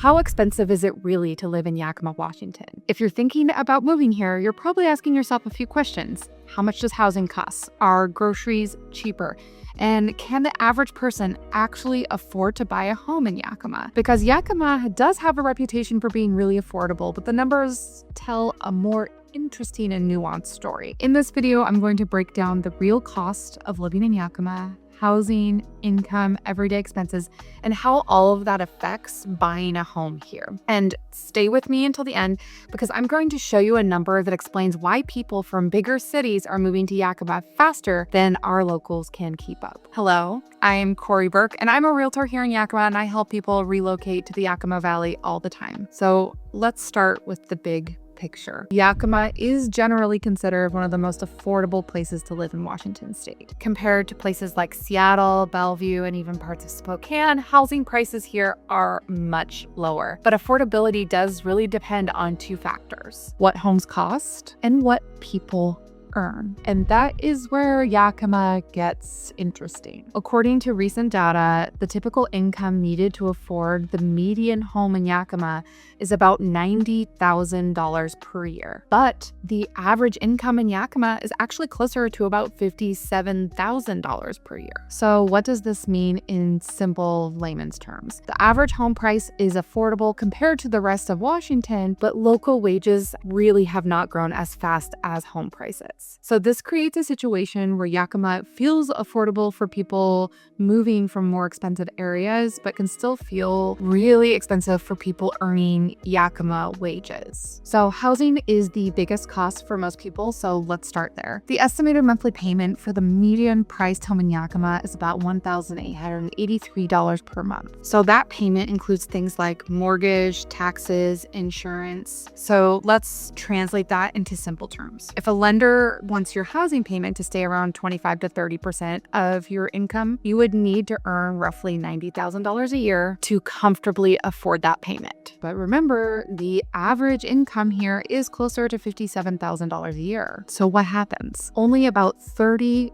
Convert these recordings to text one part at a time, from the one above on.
How expensive is it really to live in Yakima, Washington? If you're thinking about moving here, you're probably asking yourself a few questions. How much does housing cost? Are groceries cheaper? And can the average person actually afford to buy a home in Yakima? Because Yakima does have a reputation for being really affordable, but the numbers tell a more interesting and nuanced story. In this video, I'm going to break down the real cost of living in Yakima, housing, income, everyday expenses, and how all of that affects buying a home here. And stay with me until the end because I'm going to show you a number that explains why people from bigger cities are moving to Yakima faster than our locals can keep up. Hello, I'm Corieburck, and I'm a realtor here in Yakima, and I help people relocate to the Yakima Valley all the time. So let's start with the big picture. Yakima is generally considered one of the most affordable places to live in Washington state. Compared to places like Seattle, Bellevue, and even parts of Spokane, housing prices here are much lower. But affordability does really depend on two factors: what homes cost and what people earn. And that is where Yakima gets interesting. According to recent data, the typical income needed to afford the median home in Yakima is about $90,000 per year. But the average income in Yakima is actually closer to about $57,000 per year. So what does this mean in simple layman's terms? The average home price is affordable compared to the rest of Washington, but local wages really have not grown as fast as home prices. So this creates a situation where Yakima feels affordable for people moving from more expensive areas, but can still feel really expensive for people earning Yakima wages. So housing is the biggest cost for most people, so let's start there. The estimated monthly payment for the median priced home in Yakima is about $1,883 per month. So that payment includes things like mortgage, taxes, insurance. So let's translate that into simple terms. If a lender wants your housing payment to stay around 25 to 30% of your income, you would need to earn roughly $90,000 a year to comfortably afford that payment. But remember, the average income here is closer to $57,000 a year. So what happens? Only about 38%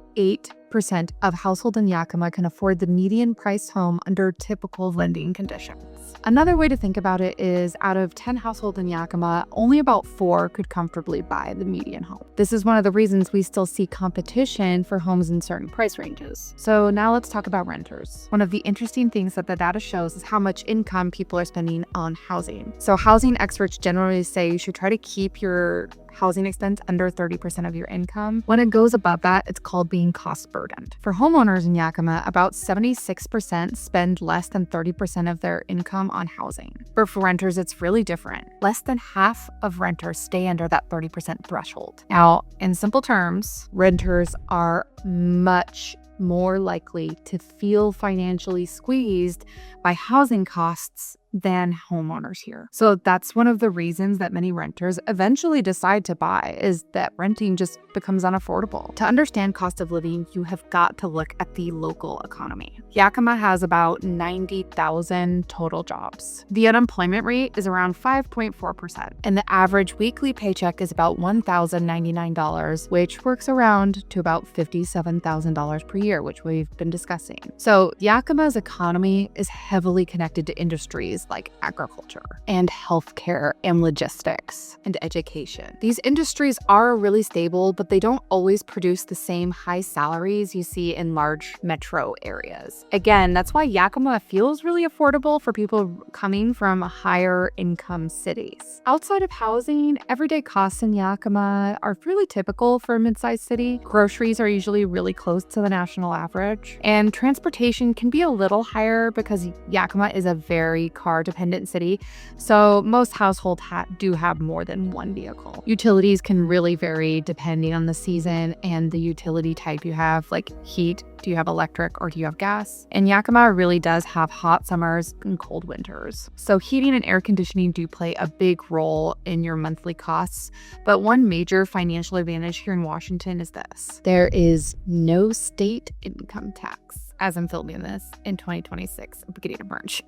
of households in Yakima can afford the median priced home under typical lending conditions. Another way to think about it is out of 10 households in Yakima, only about 4 could comfortably buy the median home. This is one of the reasons we still see competition for homes in certain price ranges. So now let's talk about renters. One of the interesting things that the data shows is how much income people are spending on housing. So housing experts generally say you should try to keep your housing expense under 30% of your income. When it goes above that, it's called being cost burdened. For homeowners in Yakima, about 76% spend less than 30% of their income on housing. But for renters, it's really different. Less than half of renters stay under that 30% threshold. Now, in simple terms, renters are much more likely to feel financially squeezed by housing costs than homeowners here. So that's one of the reasons that many renters eventually decide to buy, is that renting just becomes unaffordable. To understand cost of living, you have got to look at the local economy. Yakima has about 90,000 total jobs. The unemployment rate is around 5.4%, and the average weekly paycheck is about $1,099, which works around to about $57,000 per year, which we've been discussing. So Yakima's economy is heavily connected to industries like agriculture and healthcare and logistics and education. These industries are really stable, but they don't always produce the same high salaries you see in large metro areas. Again, that's why Yakima feels really affordable for people coming from higher income cities. Outside of housing, everyday costs in Yakima are fairly typical for a mid-sized city. Groceries are usually really close to the national average, and transportation can be a little higher because Yakima is a very car-dependent city, so most households do have more than one vehicle. Utilities can really vary depending on the season and the utility type you have, like heat. Do you have electric or do you have gas? And Yakima really does have hot summers and cold winters. So heating and air conditioning do play a big role in your monthly costs. But one major financial advantage here in Washington is this: there is no state income tax. as I'm filming this in 2026, beginning of March.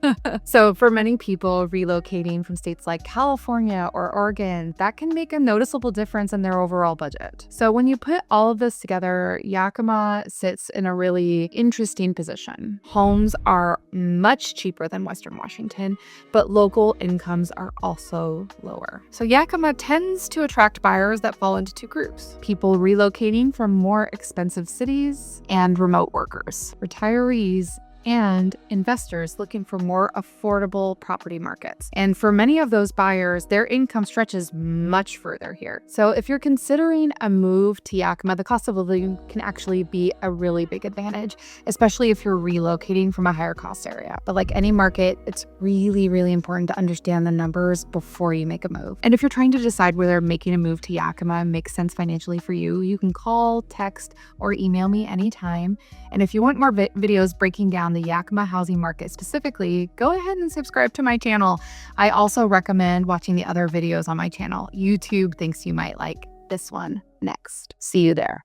So for many people relocating from states like California or Oregon, that can make a noticeable difference in their overall budget. So when you put all of this together, Yakima sits in a really interesting position. Homes are much cheaper than Western Washington, but local incomes are also lower. So Yakima tends to attract buyers that fall into two groups: people relocating from more expensive cities and remote workers, retirees, and investors looking for more affordable property markets. And for many of those buyers, their income stretches much further here. So if you're considering a move to Yakima, the cost of living can actually be a really big advantage, especially if you're relocating from a higher cost area. But like any market, it's really, really important to understand the numbers before you make a move. And if you're trying to decide whether making a move to Yakima makes sense financially for you, you can call, text, or email me anytime. And if you want more videos breaking down the Yakima housing market specifically, go ahead and subscribe to my channel. I also recommend watching the other videos on my channel. YouTube thinks you might like this one next. See you there.